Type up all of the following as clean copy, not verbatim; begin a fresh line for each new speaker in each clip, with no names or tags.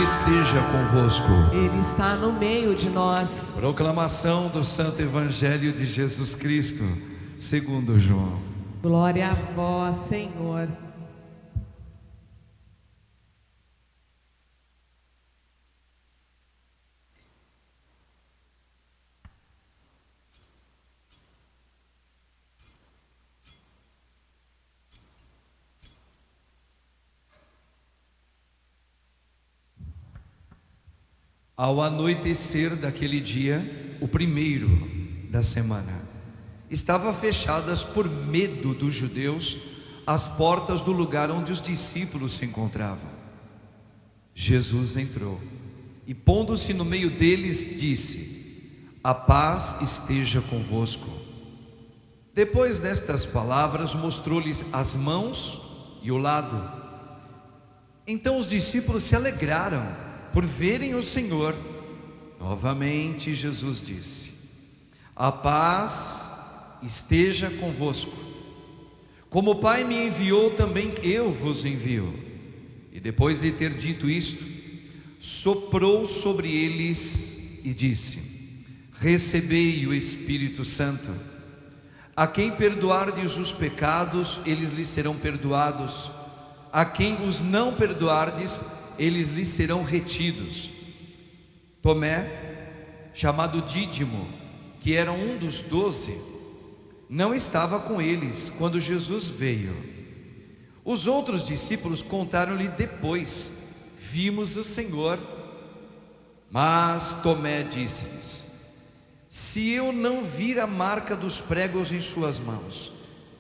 esteja convosco.
Ele está no meio de nós.
Proclamação do Santo Evangelho de Jesus Cristo, segundo João.
Glória a vós, Senhor.
Ao anoitecer daquele dia, o primeiro da semana, estavam fechadas por medo dos judeus as portas do lugar onde os discípulos se encontravam. Jesus entrou e, pondo-se no meio deles, disse: a paz esteja convosco. Depois destas palavras, mostrou-lhes as mãos e o lado. Então os discípulos se alegraram por verem o Senhor. Novamente Jesus disse: a paz esteja convosco. Como o Pai me enviou, também eu vos envio. E depois de ter dito isto, soprou sobre eles e disse: recebei o Espírito Santo. A quem perdoardes os pecados, eles lhes serão perdoados. A quem os não perdoardes, eles lhes serão retidos. Tomé, chamado Dídimo, que era um dos 12, não estava com eles quando Jesus veio. Os outros discípulos contaram-lhe depois: vimos o Senhor. Mas Tomé disse-lhes: se eu não vir a marca dos pregos em suas mãos,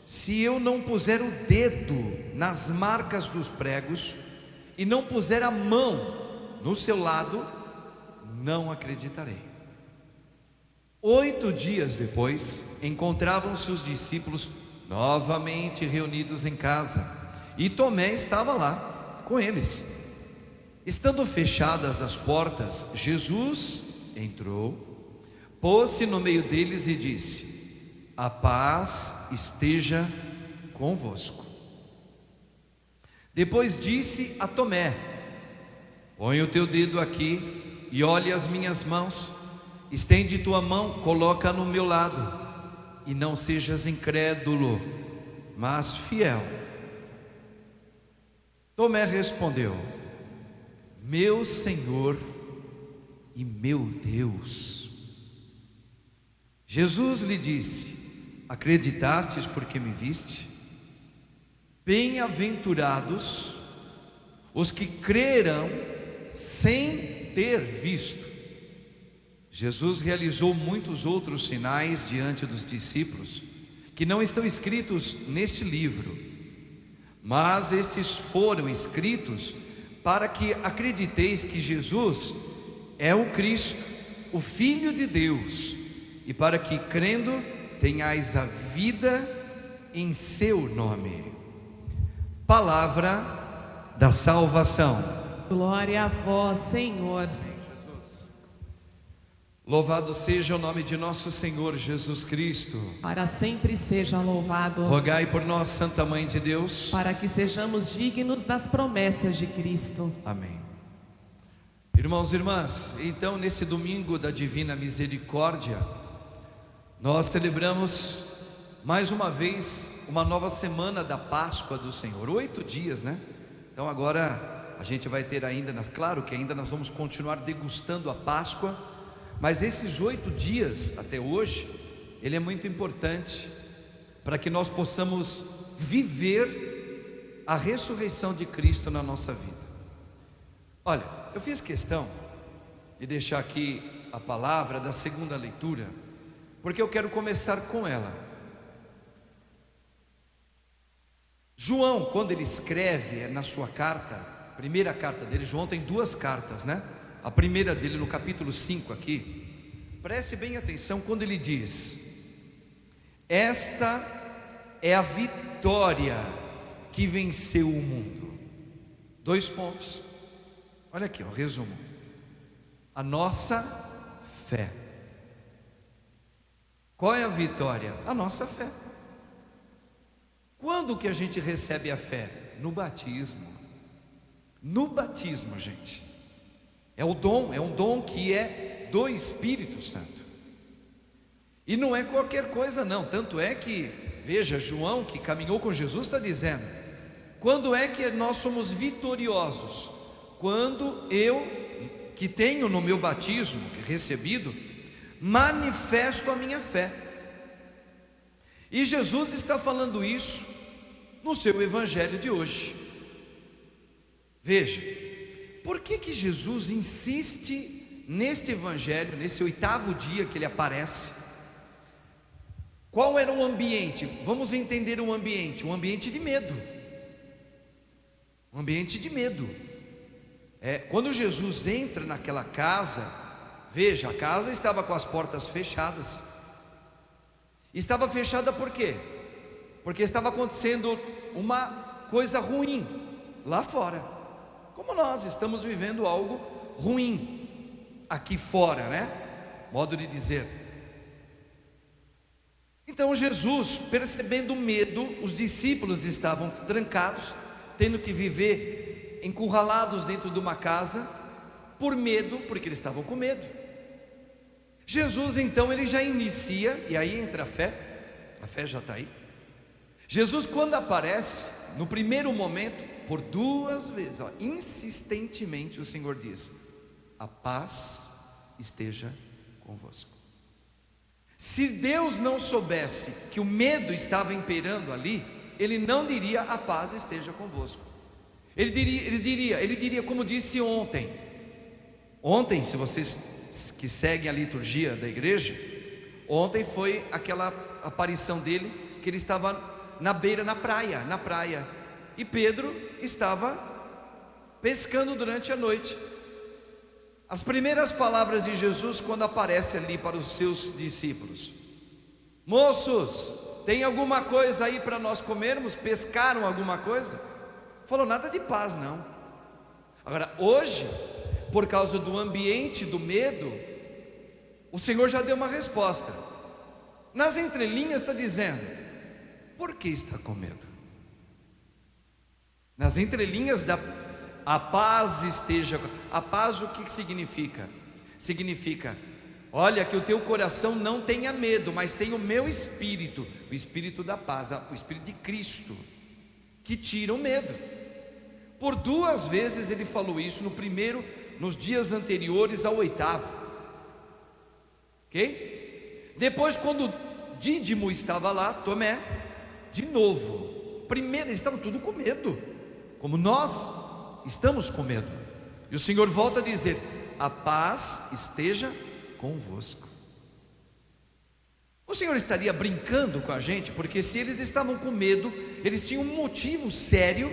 se eu não puser o dedo nas marcas dos pregos e não puser a mão no seu lado, não acreditarei. 8 dias depois, encontravam-se os discípulos novamente reunidos em casa, e Tomé estava lá com eles. Estando fechadas as portas, Jesus entrou, pôs-se no meio deles e disse: a paz esteja convosco. Depois disse a Tomé: põe o teu dedo aqui e olhe as minhas mãos. Estende tua mão, coloca no meu lado, e não sejas incrédulo, mas fiel. Tomé respondeu: meu Senhor e meu Deus. Jesus lhe disse: acreditastes porque me viste? Bem-aventurados os que crerão sem ter visto. Jesus realizou muitos outros sinais diante dos discípulos, que não estão escritos neste livro, mas estes foram escritos para que acrediteis que Jesus é o Cristo, o Filho de Deus, e para que, crendo, tenhais a vida em seu nome. Palavra da salvação.
Glória a vós, Senhor.
Jesus. Louvado seja o nome de nosso Senhor Jesus Cristo.
Para sempre seja louvado.
Rogai por nós, Santa Mãe de Deus,
para que sejamos dignos das promessas de Cristo.
Amém. Irmãos e irmãs, então nesse domingo da Divina Misericórdia, nós celebramos mais uma vez uma nova semana da Páscoa do Senhor. 8 dias, né? Então agora a gente vai ter ainda, claro que ainda nós vamos continuar degustando a Páscoa, mas esses 8 dias até hoje, ele é muito importante para que nós possamos viver a ressurreição de Cristo na nossa vida. Olha, eu fiz questão de deixar aqui a palavra da segunda leitura, porque eu quero começar com ela. João, quando ele escreve na sua carta, primeira carta dele, João tem 2 cartas, né? A primeira dele no capítulo 5 aqui, preste bem atenção quando ele diz: esta é a vitória que venceu o mundo. 2 pontos. Olha aqui, o resumo: a nossa fé. Qual é a vitória? A nossa fé. Quando que a gente recebe a fé? No batismo. No batismo, gente. É um dom que é do Espírito Santo. E não é qualquer coisa não, tanto é que, veja, João, que caminhou com Jesus, está dizendo: quando é que nós somos vitoriosos? Quando eu, que tenho no meu batismo recebido, manifesto a minha fé. E Jesus está falando isso no seu evangelho de hoje. Veja, por que Jesus insiste neste evangelho, nesse 8º dia que ele aparece? Qual era o ambiente? Vamos entender o ambiente. Um ambiente de medo. Um ambiente de medo. Quando Jesus entra naquela casa, veja, a casa estava com as portas fechadas. Estava fechada por quê? Porque estava acontecendo uma coisa ruim lá fora. Como nós estamos vivendo algo ruim aqui fora, né? Modo de dizer. Então Jesus, percebendo o medo, os discípulos estavam trancados, tendo que viver encurralados dentro de uma casa, por medo, porque eles estavam com medo. Jesus então, ele já inicia, e aí entra a fé já está aí. Jesus, quando aparece, no primeiro momento, por 2 vezes, insistentemente o Senhor diz: a paz esteja convosco. Se Deus não soubesse que o medo estava imperando ali, ele não diria: a paz esteja convosco. Ele diria, como disse ontem, se vocês que seguem a liturgia da igreja, ontem foi aquela aparição dele, que ele estava na beira, na praia, e Pedro estava pescando durante a noite. As primeiras palavras de Jesus, quando aparece ali para os seus discípulos: moços, tem alguma coisa aí para nós comermos? Pescaram alguma coisa? Falou: nada de paz não. Agora hoje, por causa do ambiente do medo, o Senhor já deu uma resposta. Nas entrelinhas está dizendo: por que está com medo? Nas entrelinhas a paz esteja. A paz, o que significa? Significa: olha, que o teu coração não tenha medo, mas tenha o meu espírito, o espírito da paz, o espírito de Cristo, que tira o medo. Por 2 vezes ele falou isso, nos dias anteriores ao 8º, ok? Depois, quando Dídimo estava lá, Tomé, de novo. Primeiro, eles estavam tudo com medo, como nós estamos com medo. E o Senhor volta a dizer: a paz esteja convosco. O Senhor estaria brincando com a gente? Porque se eles estavam com medo, eles tinham um motivo sério.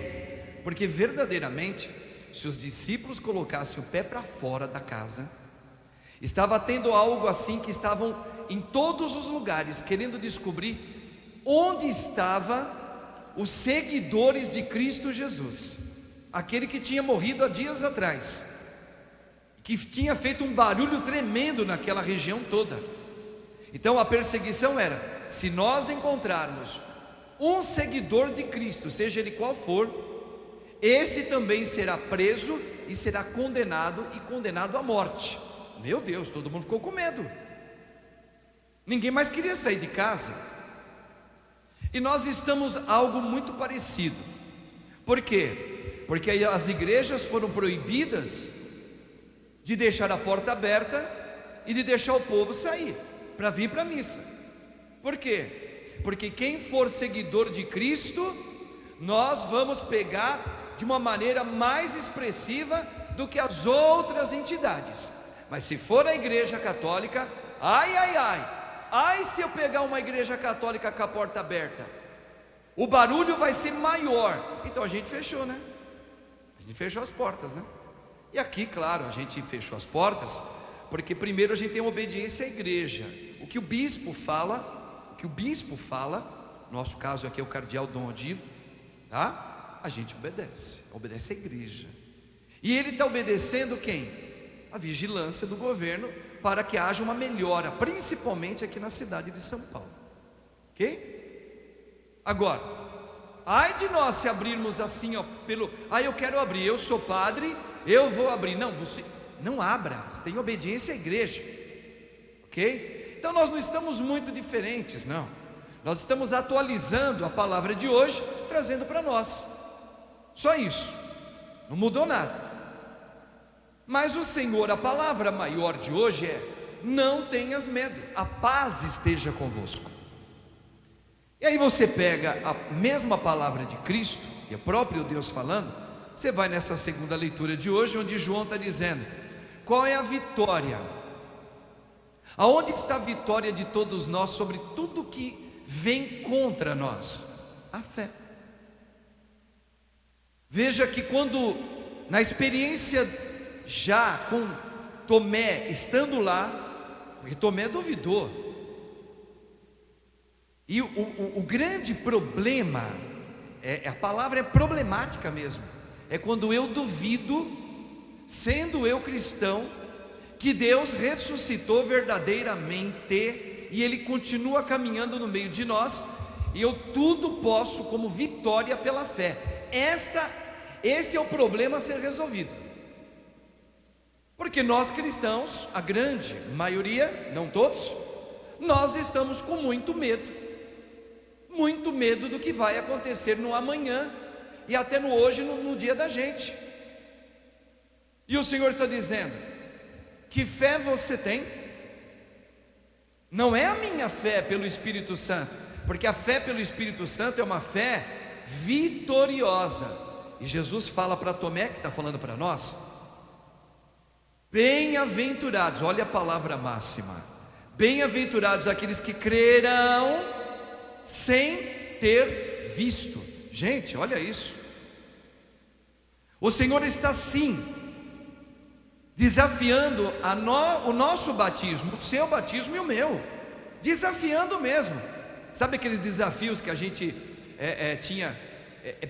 Porque verdadeiramente, se os discípulos colocassem o pé para fora da casa, estava tendo algo assim, que estavam em todos os lugares querendo descobrir onde estavam os seguidores de Cristo Jesus, aquele que tinha morrido há dias atrás, que tinha feito um barulho tremendo naquela região toda. Então a perseguição era: se nós encontrarmos um seguidor de Cristo, seja ele qual for, esse também será preso e será condenado, e condenado à morte. Meu Deus, todo mundo ficou com medo. Ninguém mais queria sair de casa. E nós estamos algo muito parecido. Por quê? Porque as igrejas foram proibidas de deixar a porta aberta e de deixar o povo sair para vir para a missa. Por quê? Porque quem for seguidor de Cristo, nós vamos pegar de uma maneira mais expressiva do que as outras entidades. Mas se for a igreja católica, ai se eu pegar uma igreja católica com a porta aberta, o barulho vai ser maior. Então a gente fechou, né? A gente fechou as portas, né? E aqui, claro, a gente fechou as portas porque primeiro a gente tem uma obediência à igreja. O que o bispo fala, nosso caso aqui é o cardeal Dom Odilo, tá? A gente obedece à igreja. E ele está obedecendo quem? A vigilância do governo, para que haja uma melhora, principalmente aqui na cidade de São Paulo, ok? Agora, ai de nós se abrirmos assim, eu quero abrir, eu sou padre, eu vou abrir. Não, não abra, você tem obediência à igreja, ok? Então nós não estamos muito diferentes, não. Nós estamos atualizando a palavra de hoje, trazendo para nós, só isso, não mudou nada. Mas o Senhor, a palavra maior de hoje é: não tenhas medo, a paz esteja convosco. E aí você pega a mesma palavra de Cristo, e é próprio Deus falando, você vai nessa segunda leitura de hoje, onde João está dizendo: qual é a vitória? Aonde está a vitória de todos nós sobre tudo que vem contra nós? A fé. Veja que quando, na experiência já com Tomé, estando lá, porque Tomé duvidou, e o grande problema, a palavra é problemática mesmo, é quando eu duvido, sendo eu cristão, que Deus ressuscitou verdadeiramente, e Ele continua caminhando no meio de nós, e eu tudo posso como vitória pela fé. Esse é o problema a ser resolvido, porque nós cristãos, a grande maioria, não todos, nós estamos com muito medo do que vai acontecer no amanhã, e até no hoje, no dia da gente. E o Senhor está dizendo: que fé você tem? Não é a minha fé pelo Espírito Santo, porque a fé pelo Espírito Santo é uma fé vitoriosa. E Jesus fala para Tomé, que está falando para nós: bem-aventurados, olha a palavra máxima, bem-aventurados aqueles que crerão sem ter visto. Gente, olha isso. O Senhor está sim desafiando o nosso batismo, o seu batismo e o meu, desafiando mesmo. Sabe aqueles desafios que a gente tinha?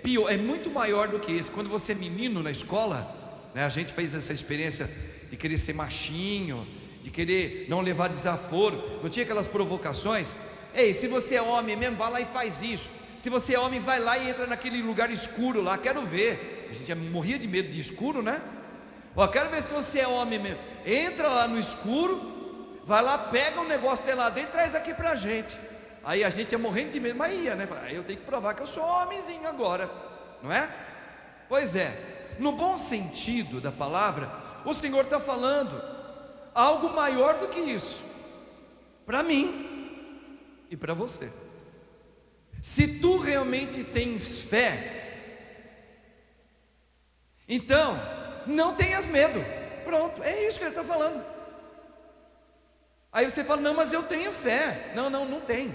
Pior, é muito maior do que esse. Quando você é menino na escola, né, a gente fez essa experiência de querer ser machinho, de querer não levar desaforo. Não tinha aquelas provocações? Ei, se você é homem mesmo, vai lá e faz isso. Se você é homem, vai lá e entra naquele lugar escuro lá, quero ver. A gente morria de medo de escuro, né? Ó, quero ver se você é homem mesmo. Entra lá no escuro, vai lá, pega um negócio que tem lá dentro e traz aqui pra gente. Aí a gente ia morrendo de medo, mas ia, né? Aí eu tenho que provar que eu sou homenzinho agora, não é? Pois é, no bom sentido da palavra, o Senhor está falando algo maior do que isso, para mim e para você. Se tu realmente tens fé, então não tenhas medo. Pronto, é isso que ele está falando. Aí você fala: não, mas eu tenho fé. Não tem.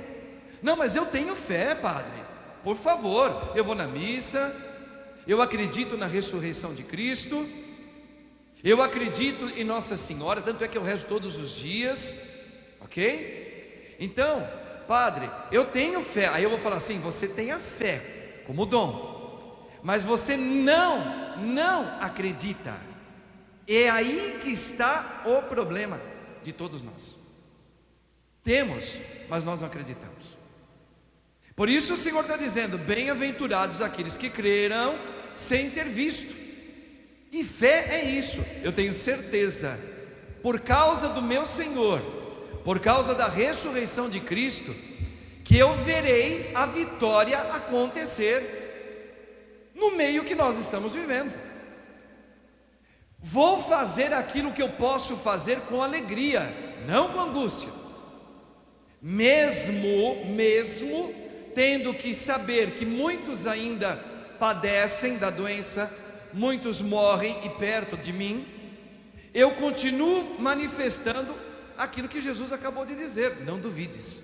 Não, mas eu tenho fé, padre. Por favor, eu vou na missa, eu acredito na ressurreição de Cristo, eu acredito em Nossa Senhora, tanto é que eu rezo todos os dias, ok? Então, padre, eu tenho fé. Aí eu vou falar assim: você tem a fé como dom, mas você não acredita. É aí que está o problema de todos nós. Temos, mas nós não acreditamos. Por isso o Senhor está dizendo: bem-aventurados aqueles que creram sem ter visto. E fé é isso. Eu tenho certeza, por causa do meu Senhor, por causa da ressurreição de Cristo, que eu verei a vitória acontecer no meio que nós estamos vivendo. Vou fazer aquilo que eu posso fazer com alegria, não com angústia. Mesmo tendo que saber que muitos ainda padecem da doença, muitos morrem e perto de mim, eu continuo manifestando aquilo que Jesus acabou de dizer: não duvides.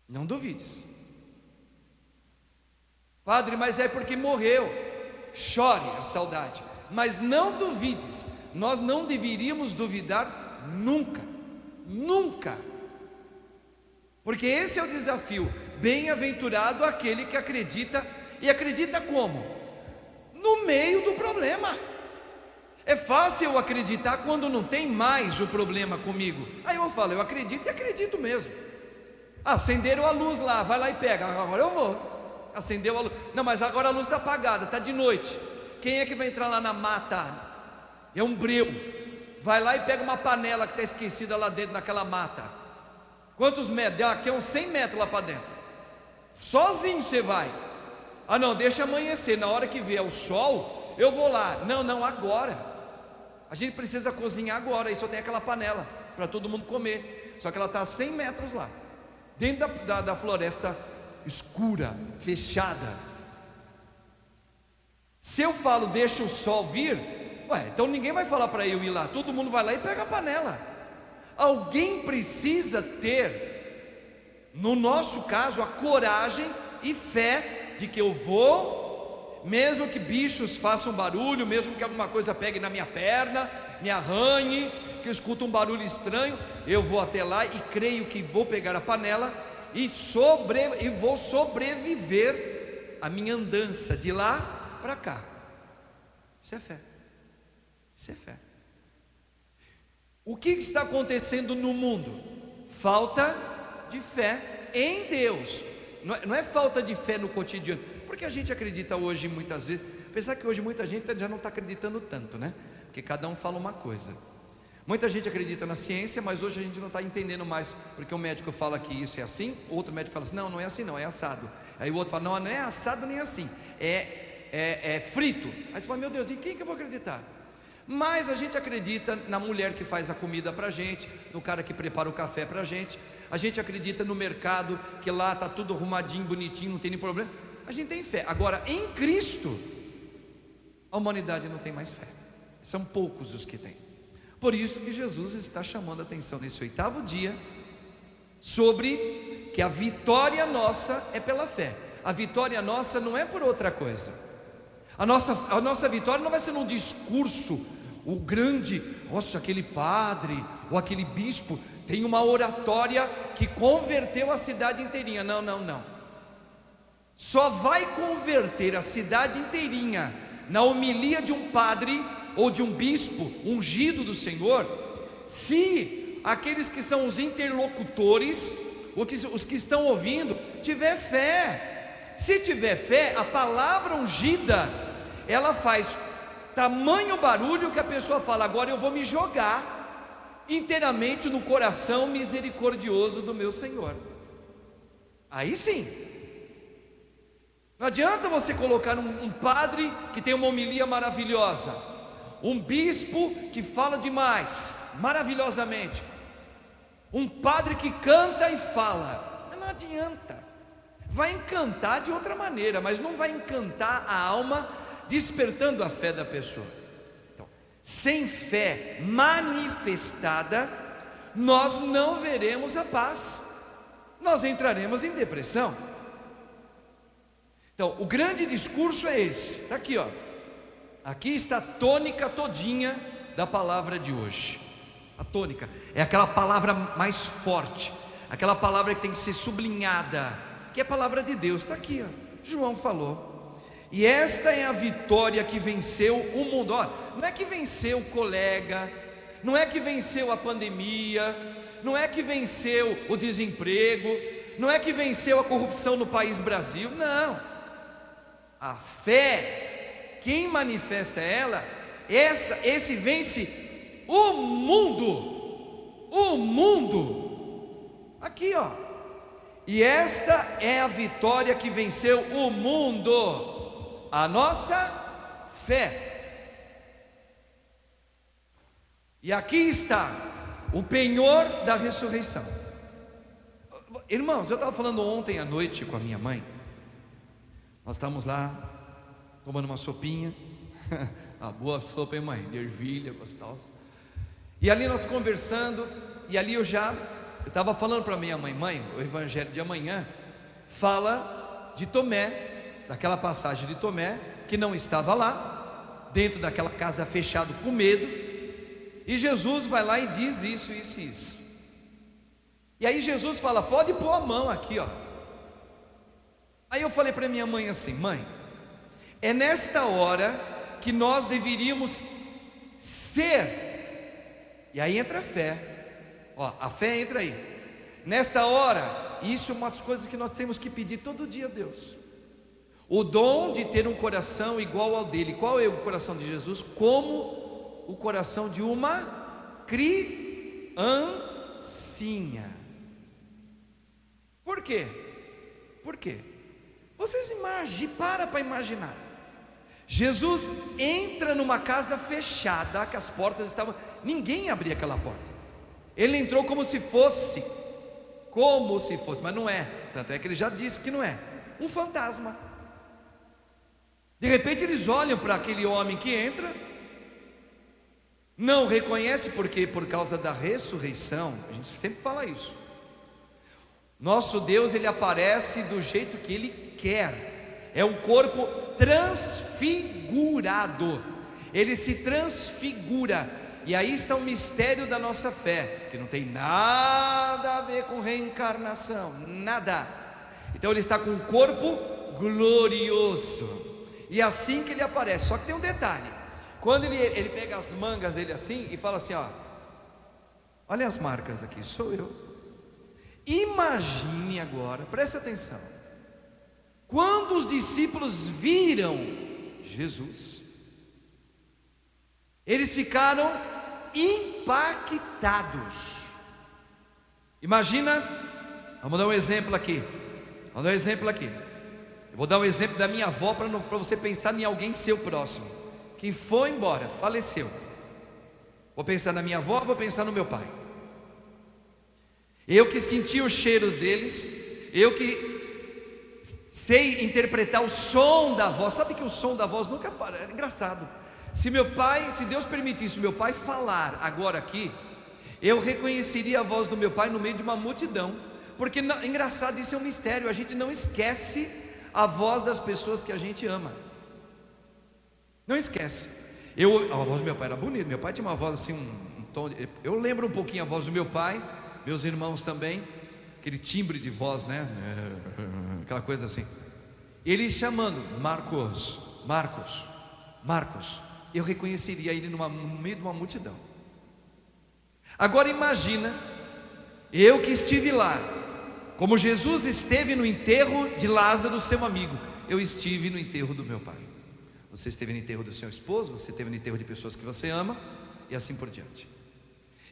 Não duvides. Padre, mas é porque morreu. Chore a saudade, mas não duvides. Nós não deveríamos duvidar nunca, porque esse é o desafio. Bem-aventurado aquele que acredita. E acredita como? No meio do problema. É fácil eu acreditar quando não tem mais o problema comigo. Aí eu falo: eu acredito e acredito mesmo. Acenderam a luz lá, vai lá e pega. Agora eu vou. Acendeu a luz. Não, mas agora a luz está apagada, está de noite. Quem é que vai entrar lá na mata é um breu, vai lá e pega uma panela que está esquecida lá dentro naquela mata. Quantos metros? Aqui é uns 100 metros lá para dentro. Sozinho você vai. Ah não, deixa amanhecer, na hora que vier o sol eu vou lá. Não, agora. A gente precisa cozinhar agora, e só tem aquela panela para todo mundo comer. Só que ela está a 100 metros lá, dentro da floresta escura, fechada. Se eu falo deixa o sol vir, então ninguém vai falar para eu ir lá. Todo mundo vai lá e pega a panela. Alguém precisa ter, no nosso caso, a coragem e fé de que eu vou, mesmo que bichos façam barulho, mesmo que alguma coisa pegue na minha perna, me arranhe, que eu escuto um barulho estranho, eu vou até lá e creio que vou pegar a panela e vou sobreviver a minha andança de lá para cá. Isso é fé. Isso é fé. O que está acontecendo no mundo? Falta de fé em Deus. Não é falta de fé no cotidiano, porque a gente acredita hoje muitas vezes, apesar que hoje muita gente já não está acreditando tanto, né? Porque cada um fala uma coisa. Muita gente acredita na ciência, mas hoje a gente não está entendendo mais, porque o médico fala que isso é assim, outro médico fala assim, não é assim não, é assado. Aí o outro fala, não é assado nem assim, é frito. Aí você fala, meu Deus, em quem que eu vou acreditar? Mas a gente acredita na mulher que faz a comida para a gente, no cara que prepara o café para a gente acredita no mercado, que lá está tudo arrumadinho, bonitinho, não tem nenhum problema. A gente tem fé. Agora, em Cristo, a humanidade não tem mais fé. São poucos os que têm. Por isso que Jesus está chamando a atenção nesse 8º dia, sobre que a vitória nossa é pela fé. A vitória nossa não é por outra coisa. A nossa vitória não vai ser num discurso, o grande, nossa, aquele padre ou aquele bispo tem uma oratória que converteu a cidade inteirinha. Não. Só vai converter a cidade inteirinha na homilia de um padre ou de um bispo ungido do Senhor, se aqueles que são os interlocutores, os que estão ouvindo, tiver fé. Se tiver fé, a palavra ungida, ela faz tamanho barulho que a pessoa fala, agora eu vou me jogar inteiramente no coração misericordioso do meu Senhor. Aí sim. Não adianta você colocar um padre que tem uma homilia maravilhosa, um bispo que fala demais, maravilhosamente, um padre que canta e fala. Não adianta. Vai encantar de outra maneira, mas não vai encantar a alma, despertando a fé da pessoa. Então, sem fé manifestada, nós não veremos a paz, nós entraremos em depressão. Então, o grande discurso é esse, está aqui, ó. Aqui está a tônica todinha da palavra de hoje. A tônica é aquela palavra mais forte, aquela palavra que tem que ser sublinhada, que é a palavra de Deus. Está aqui, ó. João falou. E esta é a vitória que venceu o mundo. Olha, não é que venceu o colega, não é que venceu a pandemia, não é que venceu o desemprego, não é que venceu a corrupção no país Brasil. Não. A fé, quem manifesta ela, esse vence o mundo. O mundo. Aqui, ó. E esta é a vitória que venceu o mundo, a nossa fé. E aqui está o penhor da ressurreição. Irmãos, eu estava falando ontem à noite com a minha mãe. Nós estávamos lá tomando uma sopinha. A boa sopa, hein, mãe? De ervilha, gostosa. E ali nós conversando, e ali eu estava falando para minha mãe, o evangelho de amanhã fala de Tomé, daquela passagem de Tomé, que não estava lá, dentro daquela casa fechado com medo, e Jesus vai lá e diz isso. E aí Jesus fala, pode pôr a mão aqui, ó. Aí eu falei para minha mãe assim, mãe, é nesta hora que nós deveríamos ser, e aí entra a fé, ó, a fé entra aí, nesta hora, isso é uma das coisas que nós temos que pedir todo dia a Deus, o dom de ter um coração igual ao dele. Qual é o coração de Jesus? Como o coração de uma criancinha. Por quê? Por quê? Vocês para imaginar. Jesus entra numa casa fechada, que as portas estavam, ninguém abria aquela porta. Ele entrou como se fosse, mas não é. Tanto é que ele já disse que não é. Um fantasma. De repente eles olham para aquele homem que entra, não reconhece, porque por causa da ressurreição, a gente sempre fala isso. Nosso Deus, ele aparece do jeito que ele quer. É um corpo transfigurado. Ele se transfigura. E aí está o mistério da nossa fé, que não tem nada a ver com reencarnação, nada. Então ele está com um corpo glorioso. E assim que ele aparece. Só que tem um detalhe. Quando ele pega as mangas dele assim e fala assim, ó, olha as marcas aqui, sou eu. Imagine agora, preste atenção, quando os discípulos viram Jesus, eles ficaram impactados. Imagina, vamos dar um exemplo aqui. Eu vou dar um exemplo da minha avó, para você pensar em alguém seu próximo, que foi embora, faleceu. Vou pensar na minha avó, vou pensar no meu pai. Eu que senti o cheiro deles, eu que sei interpretar o som da voz. Sabe que o som da voz nunca para, é engraçado. Se Deus permitisse o meu pai falar agora aqui, eu reconheceria a voz do meu pai no meio de uma multidão. Porque, engraçado, isso é um mistério, a gente não esquece a voz das pessoas que a gente ama. Não esquece. A voz do meu pai era bonita, meu pai tinha uma voz assim, um tom, eu lembro um pouquinho a voz do meu pai, meus irmãos também, aquele timbre de voz, né? Aquela coisa assim. Ele chamando, Marcos, eu reconheceria ele no meio de uma multidão. Agora imagina, eu que estive lá, como Jesus esteve no enterro de Lázaro, seu amigo, eu estive no enterro do meu pai. Você esteve no enterro do seu esposo, você esteve no enterro de pessoas que você ama, e assim por diante.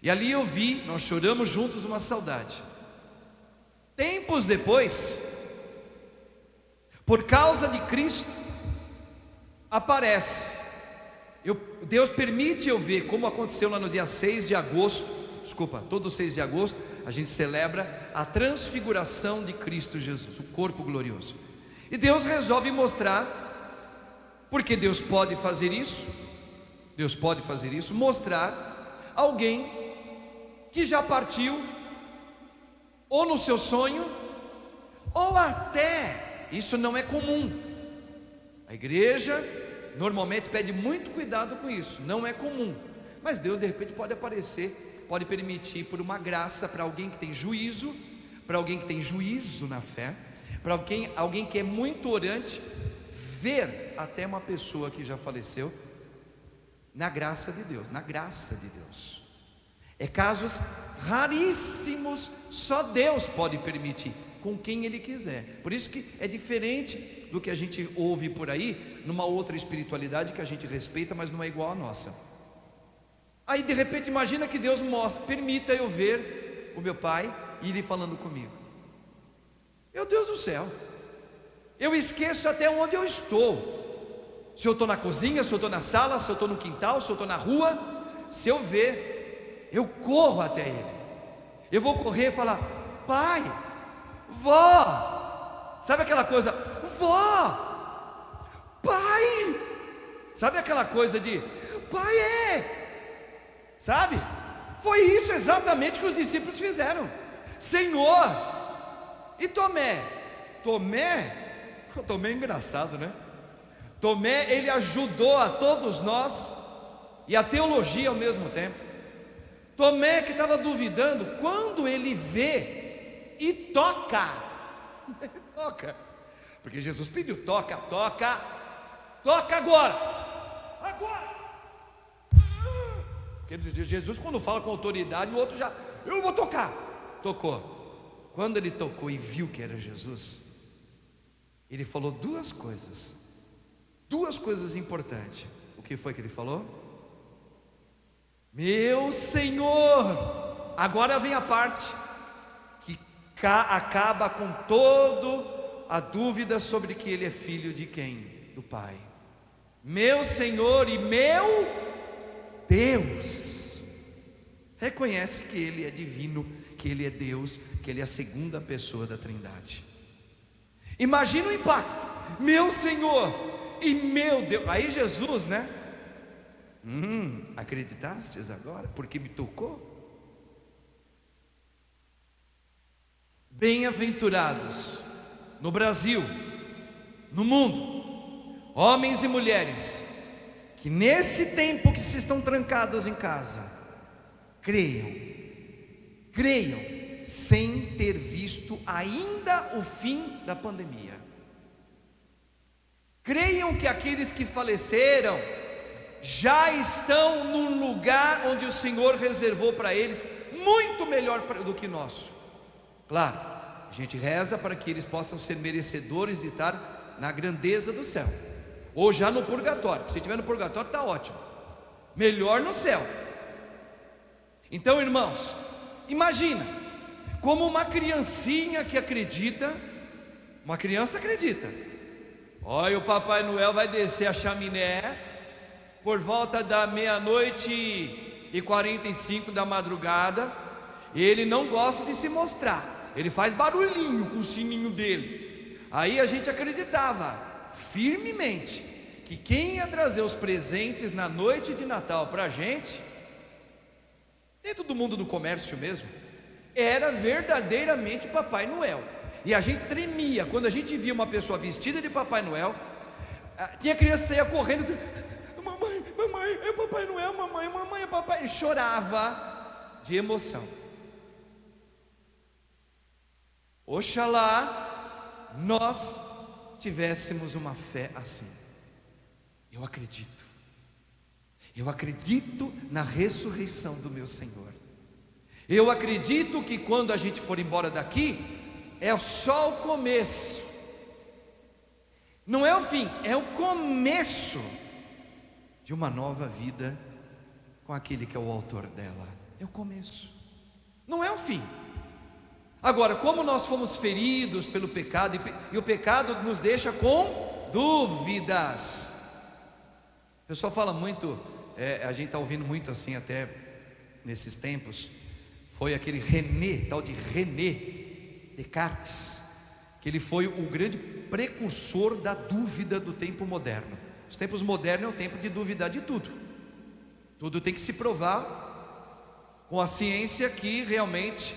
E ali eu vi, nós choramos juntos uma saudade. Tempos depois, por causa de Cristo, aparece. Deus permite eu ver, como aconteceu lá no dia 6 de agosto, todo 6 de agosto, a gente celebra a transfiguração de Cristo Jesus, o corpo glorioso. E Deus resolve mostrar, porque Deus pode fazer isso, mostrar alguém que já partiu, ou no seu sonho, ou até, isso não é comum. A igreja normalmente pede muito cuidado com isso, não é comum. Mas Deus de repente pode aparecer, pode permitir por uma graça para alguém que tem juízo, na fé, para alguém que é muito orante, ver até uma pessoa que já faleceu, na graça de Deus. É casos raríssimos, só Deus pode permitir, com quem Ele quiser. Por isso que é diferente do que a gente ouve por aí, numa outra espiritualidade que a gente respeita, mas não é igual à nossa. Aí de repente imagina que Deus permita eu ver o meu pai e ele falando comigo. Meu Deus do céu, eu esqueço até onde eu estou. Se eu estou na cozinha, se eu estou na sala, se eu estou no quintal, se eu estou na rua. Se eu ver, eu corro até ele. Eu vou correr e falar: pai, vó. Sabe aquela coisa? Vó, pai. Sabe aquela coisa de pai sabe? Foi isso exatamente que os discípulos fizeram. Senhor. E Tomé é engraçado, né? Tomé, ele ajudou a todos nós e a teologia ao mesmo tempo. Tomé que estava duvidando, quando ele vê e toca, porque Jesus pediu: toca agora. Porque Jesus, quando fala com autoridade, o outro já, eu vou tocar. Tocou. Quando ele tocou e viu que era Jesus, ele falou duas coisas importantes. O que foi que ele falou? Meu Senhor. Agora vem a parte que acaba com toda a dúvida sobre que ele é filho de quem? Do Pai. Meu Senhor e meu Deus. Reconhece que ele é divino, que ele é Deus, que ele é a segunda pessoa da Trindade. Imagina o impacto. Meu Senhor e meu Deus. Aí Jesus, né? Acreditastes agora? Porque me tocou? Bem-aventurados no Brasil, no mundo, homens e mulheres que nesse tempo que se estão trancados em casa, creiam sem ter visto ainda o fim da pandemia. Creiam que aqueles que faleceram já estão num lugar onde o Senhor reservou para eles muito melhor do que nosso. Claro, a gente reza para que eles possam ser merecedores de estar na grandeza do céu, ou já no purgatório. Se estiver no purgatório está ótimo, melhor no céu. Então, irmãos, imagina como uma criancinha que acredita. Uma criança acredita: olha, o Papai Noel vai descer a chaminé por volta da 00:45 da madrugada. Ele não gosta de se mostrar, ele faz barulhinho com o sininho dele. Aí a gente acreditava firmemente que quem ia trazer os presentes na noite de Natal para a gente, dentro do mundo do comércio mesmo, era verdadeiramente o Papai Noel. E a gente tremia quando a gente via uma pessoa vestida de Papai Noel. Tinha criança que saía correndo: mamãe, é o Papai Noel, mamãe, é o Papai. E chorava de emoção. Oxalá nós tivéssemos uma fé assim. Eu acredito na ressurreição do meu Senhor. Eu acredito que quando a gente for embora daqui, é só o começo, não é o fim, é o começo de uma nova vida com aquele que é o autor dela. É o começo, não é o fim. Agora, como nós fomos feridos pelo pecado, e o pecado nos deixa com dúvidas. O pessoal fala muito, a gente está ouvindo muito assim até nesses tempos. Foi aquele tal de René Descartes, que ele foi o grande precursor da dúvida do tempo moderno. Os tempos modernos é o tempo de duvidar de tudo. Tudo tem que se provar com a ciência que realmente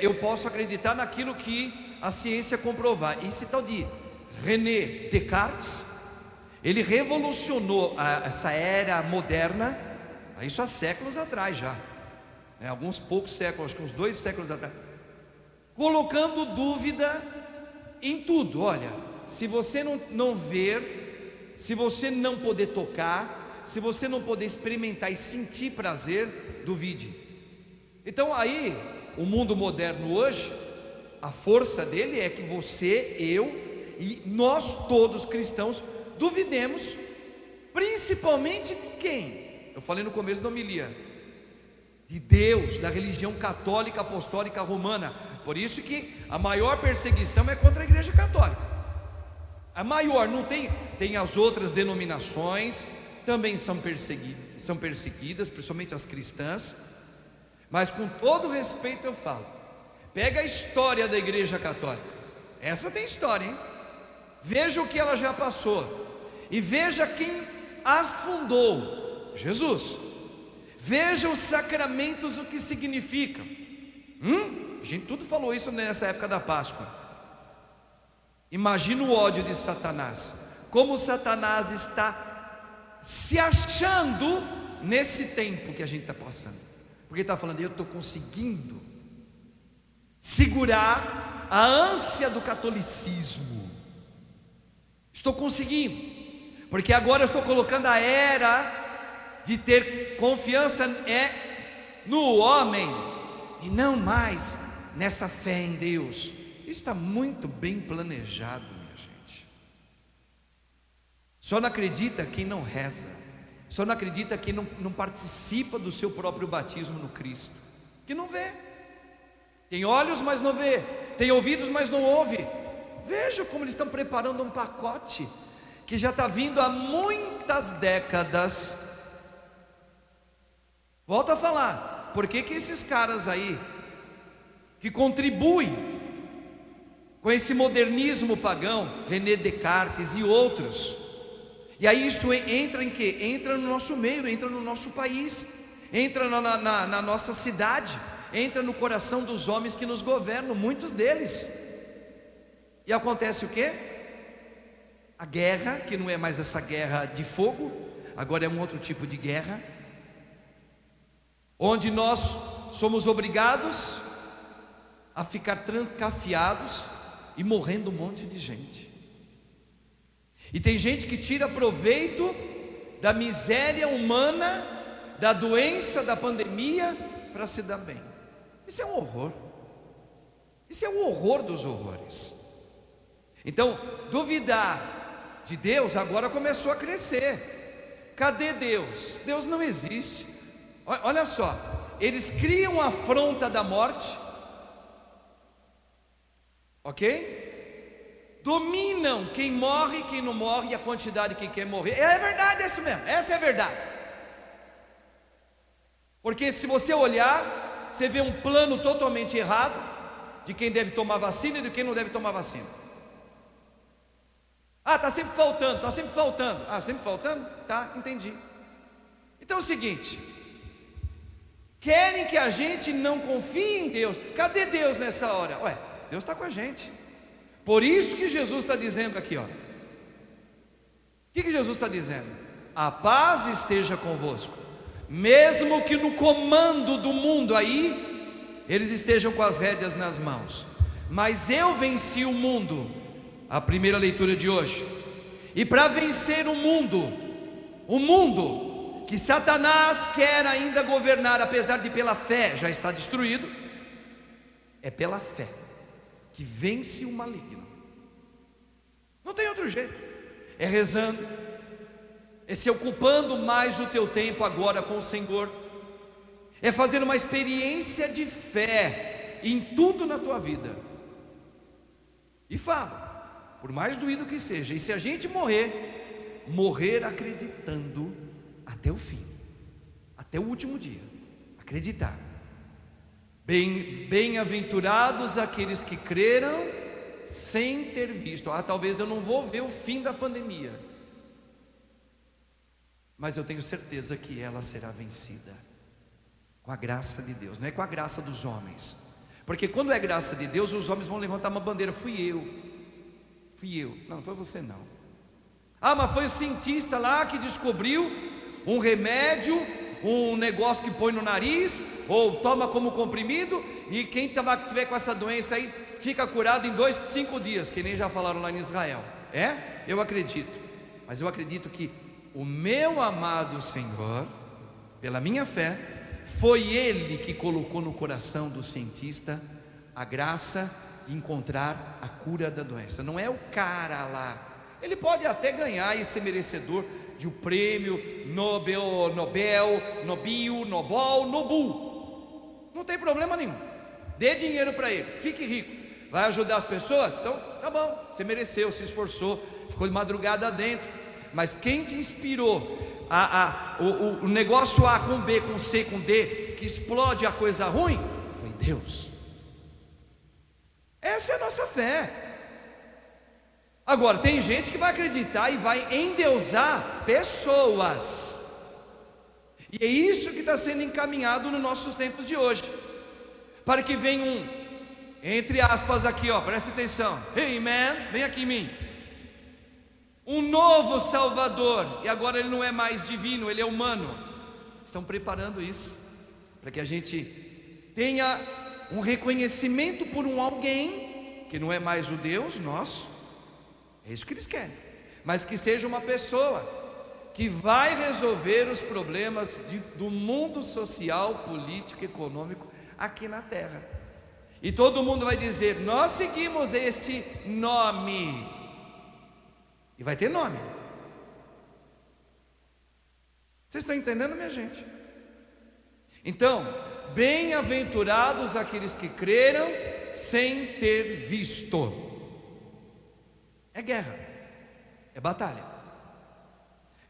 eu posso acreditar naquilo que a ciência comprovar. Esse tal de René Descartes, ele revolucionou essa era moderna, isso há séculos atrás já, alguns poucos séculos, acho que uns 2 séculos atrás, colocando dúvida em tudo. Olha, se você não ver, se você não poder tocar, se você não poder experimentar e sentir prazer, duvide. Então aí, o mundo moderno hoje, a força dele é que você, eu e nós todos cristãos duvidemos, principalmente de quem? Eu falei no começo da homilia, de Deus, da religião católica apostólica romana. Por isso que a maior perseguição é contra a igreja católica. A maior, não tem as outras denominações, também são perseguidas, principalmente as cristãs. Mas com todo respeito eu falo, pega a história da igreja católica, essa tem história, hein? Veja o que ela já passou, e veja quem a fundou, Jesus. Veja os sacramentos, o que significam. A gente tudo falou isso nessa época da Páscoa. Imagina o ódio de Satanás, como Satanás está se achando nesse tempo que a gente está passando. Porque ele está falando: eu estou conseguindo segurar a ânsia do catolicismo, estou conseguindo, porque agora eu estou colocando a era de ter confiança no homem, e não mais nessa fé em Deus. Isso está muito bem planejado, minha gente. Só não acredita quem não reza, Só não acredita quem não participa do seu próprio batismo no Cristo, que não vê. Tem olhos, mas não vê. Tem ouvidos, mas não ouve. Veja como eles estão preparando um pacote que já está vindo há muitas décadas. Volto a falar, por que esses caras aí, que contribuem com esse modernismo pagão, René Descartes e outros, e aí isso entra em quê? Entra no nosso meio, entra no nosso país, entra na nossa cidade, entra no coração dos homens que nos governam, muitos deles. E acontece o quê? A guerra, que não é mais essa guerra de fogo, agora é um outro tipo de guerra, onde nós somos obrigados a ficar trancafiados e morrendo um monte de gente. E tem gente que tira proveito da miséria humana, da doença, da pandemia, para se dar bem. Isso é um horror. Isso é o horror dos horrores. Então, duvidar de Deus agora começou a crescer. Cadê Deus? Deus não existe. Olha só, eles criam a afronta da morte, ok? Dominam quem morre e quem não morre, e a quantidade de quem quer morrer. É verdade, é isso mesmo, essa é a verdade. Porque se você olhar, você vê um plano totalmente errado de quem deve tomar vacina e de quem não deve tomar vacina. Ah, está sempre faltando, está sempre faltando. Ah, sempre faltando? Tá, entendi. Então é o seguinte: querem que a gente não confie em Deus. Cadê Deus nessa hora? Ué, Deus está com a gente. Por isso que Jesus está dizendo aqui, ó. O que Jesus está dizendo? A paz esteja convosco. Mesmo que no comando do mundo aí, eles estejam com as rédeas nas mãos. Mas eu venci o mundo. A primeira leitura de hoje. E para vencer o mundo que Satanás quer ainda governar, apesar de pela fé já está destruído, é pela fé que vence o maligno. Não tem outro jeito. É rezando, é se ocupando mais o teu tempo agora com o Senhor, é fazendo uma experiência de fé em tudo na tua vida. E fala, por mais doído que seja, e se a gente morrer acreditando até o fim, até o último dia, acreditar. Bem-aventurados aqueles que creram sem ter visto. Ah, talvez eu não vou ver o fim da pandemia, mas eu tenho certeza que ela será vencida, com a graça de Deus, não é com a graça dos homens, porque quando é graça de Deus, os homens vão levantar uma bandeira: fui eu. Não foi você não. Ah, mas foi o cientista lá que descobriu um remédio, um negócio que põe no nariz, ou toma como comprimido, e quem tiver com essa doença aí, fica curado em 5 dias, que nem já falaram lá em Israel. Eu acredito, mas eu acredito que o meu amado Senhor, pela minha fé, foi Ele que colocou no coração do cientista a graça de encontrar a cura da doença. Não é o cara lá. Ele pode até ganhar e ser merecedor de um prêmio Nobel, não tem problema nenhum. Dê dinheiro para ele, fique rico. Vai ajudar as pessoas? Então tá bom, você mereceu, se esforçou, ficou de madrugada dentro. Mas quem te inspirou o negócio A com B, com C, com D, que explode a coisa ruim, foi Deus. Essa é a nossa fé. Agora, tem gente que vai acreditar e vai endeusar pessoas, e é isso que está sendo encaminhado nos nossos tempos de hoje, para que venha entre aspas aqui, ó, presta atenção, hey man, vem aqui em mim, um novo Salvador, e agora ele não é mais divino, ele é humano. Estão preparando isso, para que a gente tenha um reconhecimento por alguém que não é mais o Deus nosso. É isso que eles querem, mas que seja uma pessoa que vai resolver os problemas do mundo social, político, econômico aqui na terra. E todo mundo vai dizer: nós seguimos este nome. E vai ter nome. Vocês estão entendendo, minha gente? Então, bem-aventurados aqueles que creram sem ter visto. É guerra, é batalha.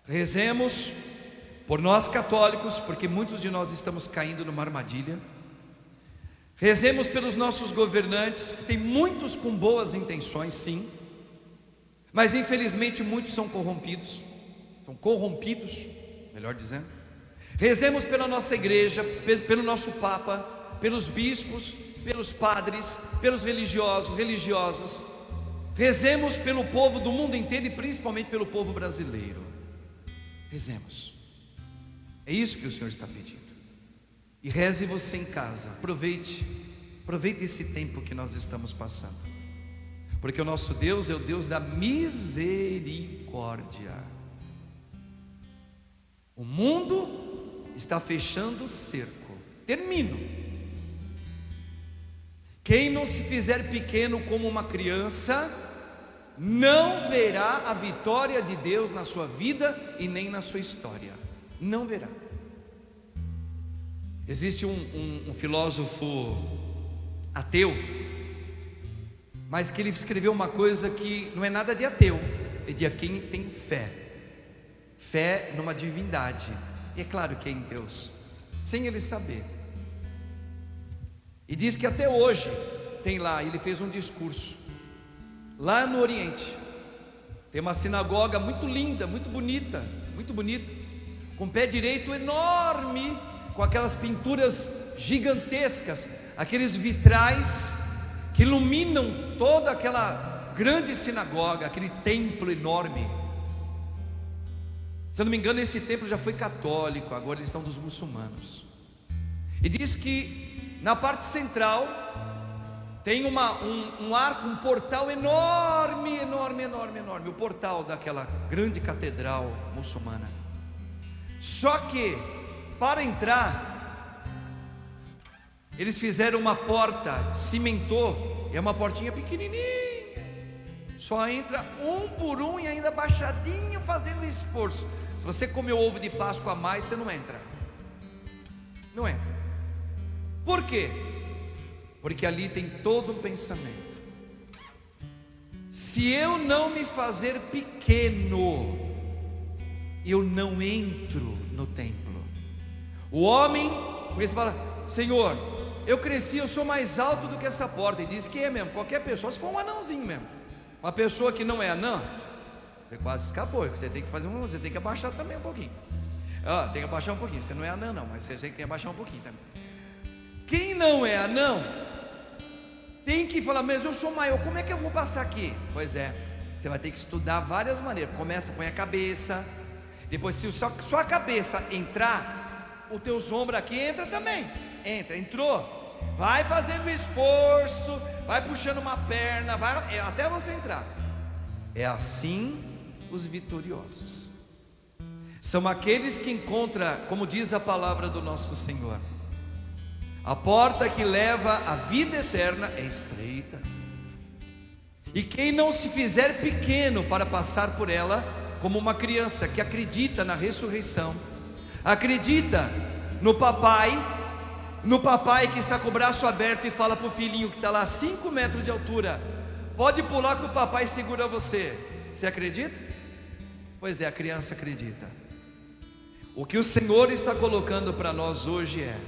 Rezemos por nós católicos, porque muitos de nós estamos caindo numa armadilha. Rezemos pelos nossos governantes, que tem muitos com boas intenções, sim, mas infelizmente muitos são corrompidos, melhor dizendo. Rezemos pela nossa igreja, pelo nosso Papa, pelos bispos, pelos padres, pelos religiosos, religiosas. Rezemos pelo povo do mundo inteiro e principalmente pelo povo brasileiro. Rezemos. É isso que o Senhor está pedindo. E reze você em casa. Aproveite esse tempo que nós estamos passando, porque o nosso Deus é o Deus da misericórdia. O mundo está fechando o cerco. Termino. Quem não se fizer pequeno como uma criança, não verá a vitória de Deus na sua vida e nem na sua história. Não verá. Existe um filósofo ateu, mas que ele escreveu uma coisa que não é nada de ateu, é de quem tem fé. Fé numa divindade. E é claro que é em Deus, sem ele saber. E diz que até hoje tem lá, ele fez um discurso lá no Oriente. Tem uma sinagoga muito linda, muito bonita, com pé direito enorme, com aquelas pinturas gigantescas, aqueles vitrais que iluminam toda aquela grande sinagoga, aquele templo enorme. Se eu não me engano, esse templo já foi católico, agora eles são dos muçulmanos. E diz que na parte central tem um arco, um portal enorme, o portal daquela grande catedral muçulmana. Só que para entrar, eles fizeram uma porta, cimentou, é uma portinha pequenininha, só entra um por um e ainda baixadinho, fazendo esforço. Se você comeu ovo de Páscoa a mais, você não entra. Não entra. Por quê? Porque ali tem todo um pensamento. Se eu não me fazer pequeno, eu não entro no templo. O homem, porque você fala: Senhor, eu cresci, eu sou mais alto do que essa porta. E diz que é mesmo, qualquer pessoa, se for um anãozinho mesmo. Uma pessoa que não é anã, você quase escapou. Você tem que você tem que abaixar também um pouquinho. Tem que abaixar um pouquinho. Você não é anã não, mas você tem que abaixar um pouquinho também. Quem não é anão tem que falar: mas eu sou maior, como é que eu vou passar aqui? Pois é, você vai ter que estudar várias maneiras. Começa, põe a cabeça. Depois, se sua cabeça entrar, o teu ombro aqui entra também. Entrou. Vai fazendo esforço, vai puxando uma perna, vai até você entrar. É assim os vitoriosos. São aqueles que encontram, como diz a palavra do nosso Senhor, a porta que leva à vida eterna é estreita, e quem não se fizer pequeno para passar por ela, como uma criança que acredita na ressurreição, acredita no papai que está com o braço aberto e fala para o filhinho que está lá a 5 metros de altura: pode pular que o papai segura você. Você acredita? Pois é, a criança acredita. O que o Senhor está colocando para nós hoje é: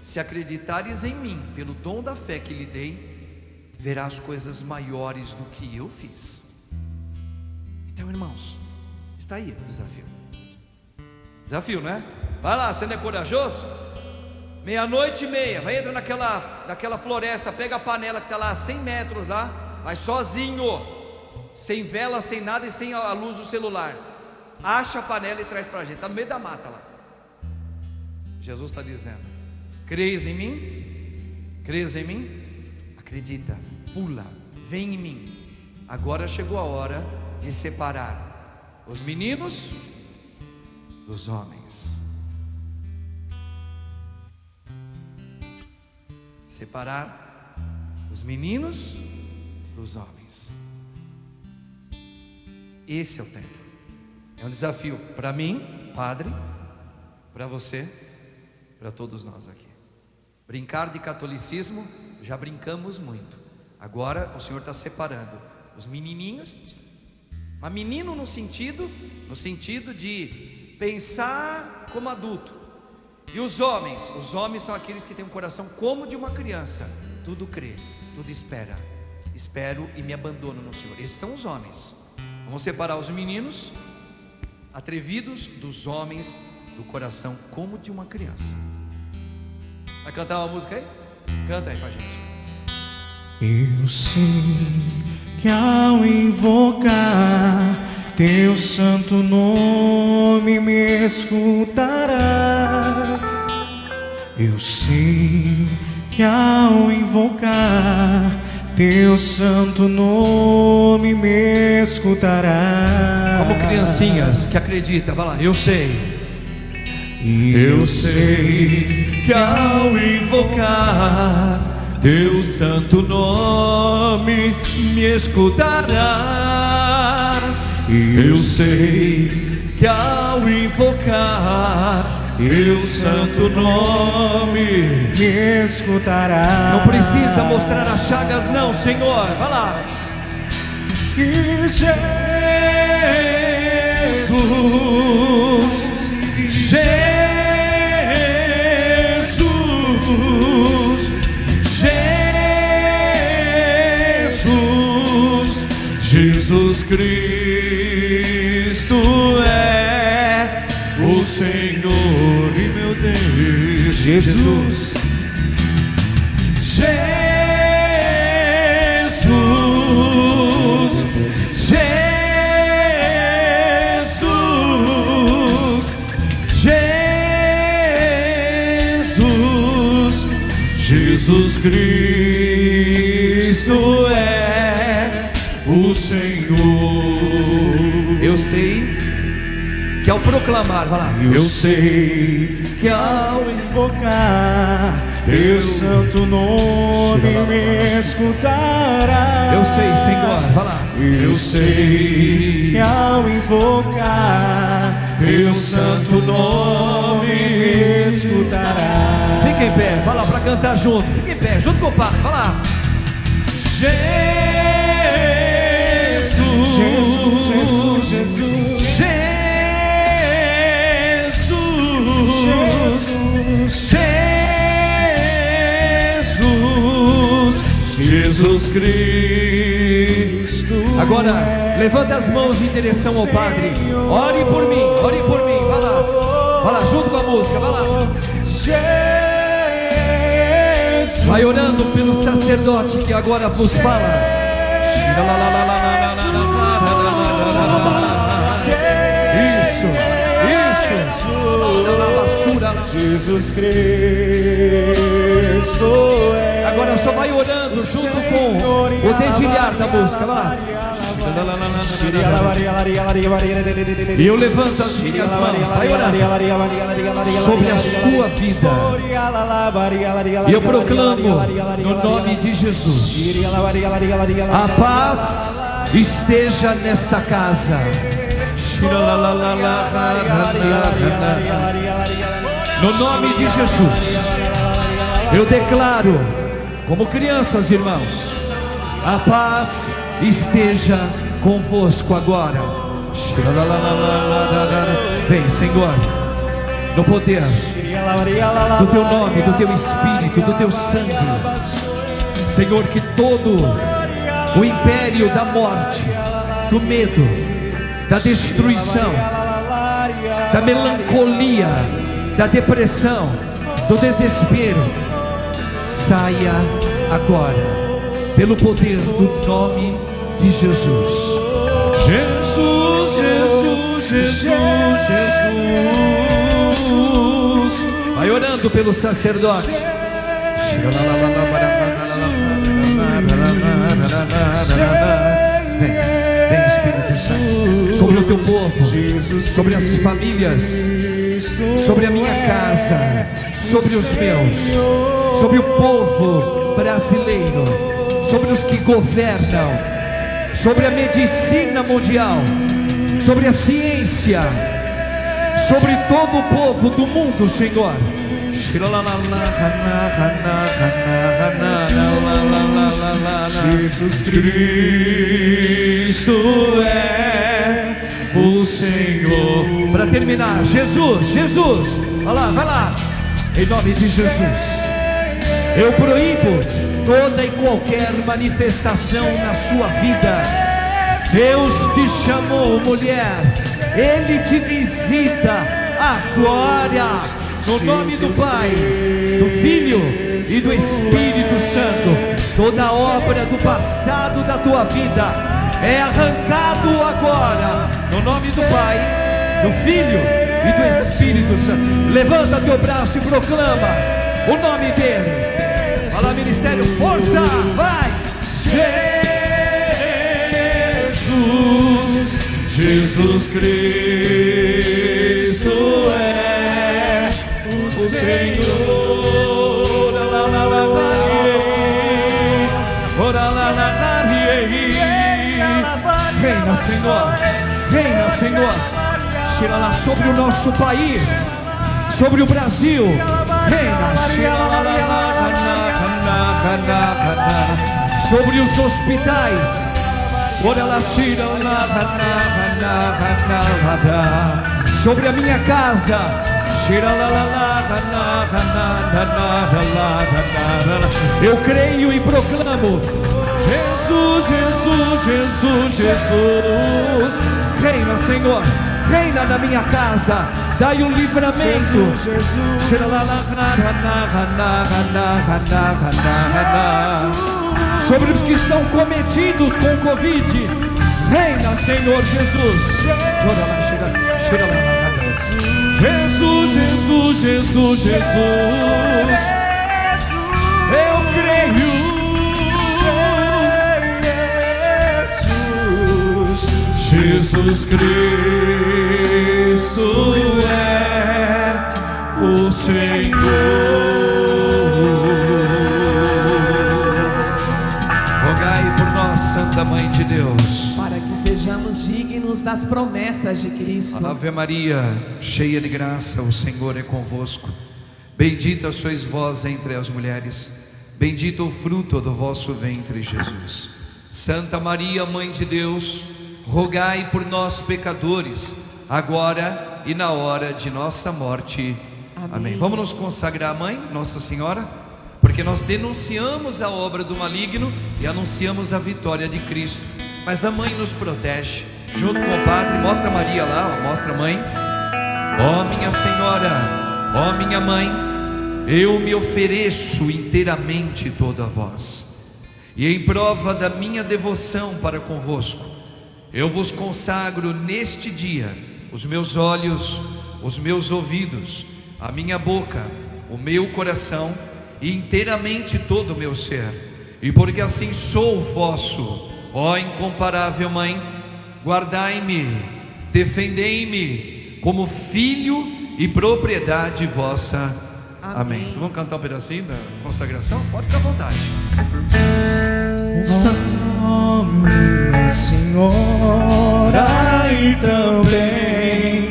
se acreditares em mim, pelo dom da fé que lhe dei, verás coisas maiores do que eu fiz. Então, irmãos, está aí o desafio. Desafio, né? Vai lá, você não é corajoso? 00:30, vai entrar naquela floresta, pega a panela que está lá a 100 metros lá, vai sozinho, sem vela, sem nada e sem a luz do celular. Acha a panela e traz para a gente, está no meio da mata lá. Jesus está dizendo: creis em mim? Creis em mim? Acredita, pula, vem em mim. Agora chegou a hora de separar os meninos dos homens. Separar os meninos dos homens. Esse é o tempo. É um desafio para mim, padre, para você, para todos nós aqui. Brincar de catolicismo, já brincamos muito. Agora o Senhor está separando os menininhos, mas menino no sentido de pensar como adulto. E os homens são aqueles que têm um coração como de uma criança. Tudo crê, tudo espera. Espero e me abandono no Senhor. Esses são os homens. Vamos separar os meninos atrevidos dos homens do coração como de uma criança. Vai cantar uma música aí? Canta aí pra gente.
Eu sei que ao invocar teu santo nome me escutará. Eu sei que ao invocar teu santo nome me escutará.
Como criancinhas que acreditam, vai lá. Eu sei
que ao invocar teu santo nome me escutarás. Eu sei que ao invocar teu santo nome me escutarás.
Não precisa mostrar as chagas não, Senhor. Vai lá.
Que Jesus, Jesus Cristo é o Senhor e meu Deus. Jesus, Jesus Cristo é o Senhor.
Eu sei que ao proclamar, vai lá.
Eu sei que ao invocar teu santo nome me escutará.
Eu sei, Senhor, vai lá.
Eu sei que ao invocar teu santo nome me escutará.
Fica em pé, vai lá para cantar junto. Fica em pé, junto com o Pai, vai lá.
Jesus, Jesus, Jesus, Jesus Cristo.
Agora, levanta as mãos em direção ao Padre. Ore por mim, vai lá. Vai lá, junto com a música, vai lá. Vai orando pelo sacerdote que agora vos fala. Isso.
Jesus Cristo é.
Agora só vai orando junto com o dedilhar da música, vai lá. E eu levanto as minhas mãos, vai orando sobre a sua vida. E eu proclamo no nome de Jesus: a paz esteja nesta casa. No nome de Jesus, eu declaro, como crianças, irmãos, a paz esteja convosco agora. Vem, Senhor, no poder do teu nome, do teu espírito, do teu sangue, Senhor, que todo o império da morte, do medo, da destruição, da melancolia, da depressão, do desespero, saia agora, pelo poder do nome de Jesus.
Jesus, Jesus, Jesus, Jesus.
Vai orando pelo sacerdote. Vem Espírito Santo sobre o teu povo, sobre as famílias, sobre a minha casa, sobre os meus, sobre o povo brasileiro, sobre os que governam, sobre a medicina mundial, sobre a ciência, sobre todo o povo do mundo, Senhor.
Jesus Cristo é o Senhor.
Para terminar, Jesus, olha lá, vai lá. Em nome de Jesus, eu proíbo toda e qualquer manifestação na sua vida. Deus te chamou, mulher. Ele te visita agora, no nome do Pai, do Filho e do Espírito Santo. Toda obra do passado da tua vida é arrancado agora, no nome do Pai, do Filho e do Espírito Santo. Levanta teu braço e proclama o nome dele. Fala, ministério, força, vai!
Jesus Cristo é o Senhor.
Reina, Senhor, reina, Senhor. Tira lá sobre o nosso país, sobre o Brasil. Reina, sobre os hospitais. Sobre a minha casa. Eu creio e proclamo: Jesus, Jesus, Jesus, Jesus. Reina, Senhor, reina na minha casa. Dai um livramento. Sobre os que estão cometidos com Covid. Reina, Senhor Jesus. Jesus, Jesus, Jesus, Jesus. Eu creio.
Jesus Cristo é o Senhor.
Rogai por nós, Santa Mãe de Deus,
para que sejamos dignos das promessas de Cristo.
Ave Maria, cheia de graça, o Senhor é convosco. Bendita sois vós entre as mulheres, bendito o fruto do vosso ventre, Jesus. Santa Maria, Mãe de Deus, rogai por nós pecadores, agora e na hora de nossa morte. Amém. Vamos nos consagrar à Mãe, Nossa Senhora, porque nós denunciamos a obra do maligno e anunciamos a vitória de Cristo. Mas a Mãe nos protege. Junto com o Padre, mostra a Maria lá, ó, mostra a Mãe. Ó minha Senhora, ó minha Mãe, eu me ofereço inteiramente toda a vós, e em prova da minha devoção para convosco, eu vos consagro neste dia os meus olhos, os meus ouvidos, a minha boca, o meu coração e inteiramente todo o meu ser. E porque assim sou vosso, ó incomparável Mãe, guardai-me, defendei-me como filho e propriedade vossa. Amém. Vocês vão cantar um pedacinho da consagração? Pode ficar à vontade.
Ó minha Senhora e também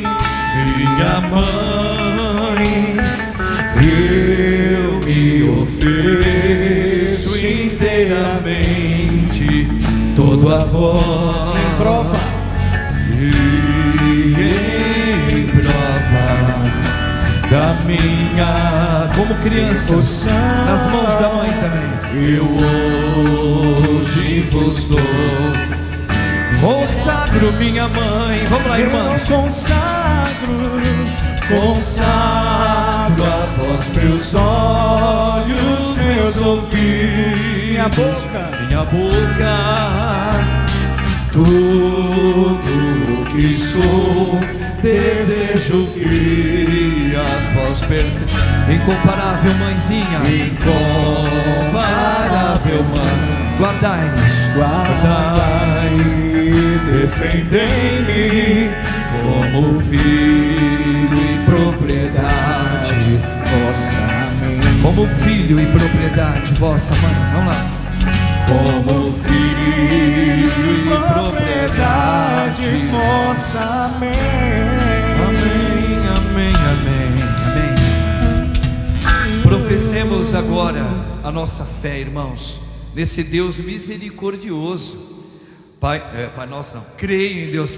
minha Mãe, eu me ofereço inteiramente todo a vós em prova da minha, como criança, nas mãos da Mãe também. Eu hoje vos dou, consagro minha Mãe. Vamos lá, irmãos. Consagro a vós meus olhos, meus ouvidos, minha boca, tudo o que sou, desejo que a vós pertença.
Incomparável Mãezinha,
incomparável Mãe,
guardai-nos,
guardai, defendei-me como filho e propriedade vossa. Amém.
como filho e propriedade vossa, Mãe. Vamos lá.
Como filho e propriedade vossa. Amém.
Amém, Professemos agora a nossa fé, irmãos, nesse Deus misericordioso. Pai nosso não, creio em Deus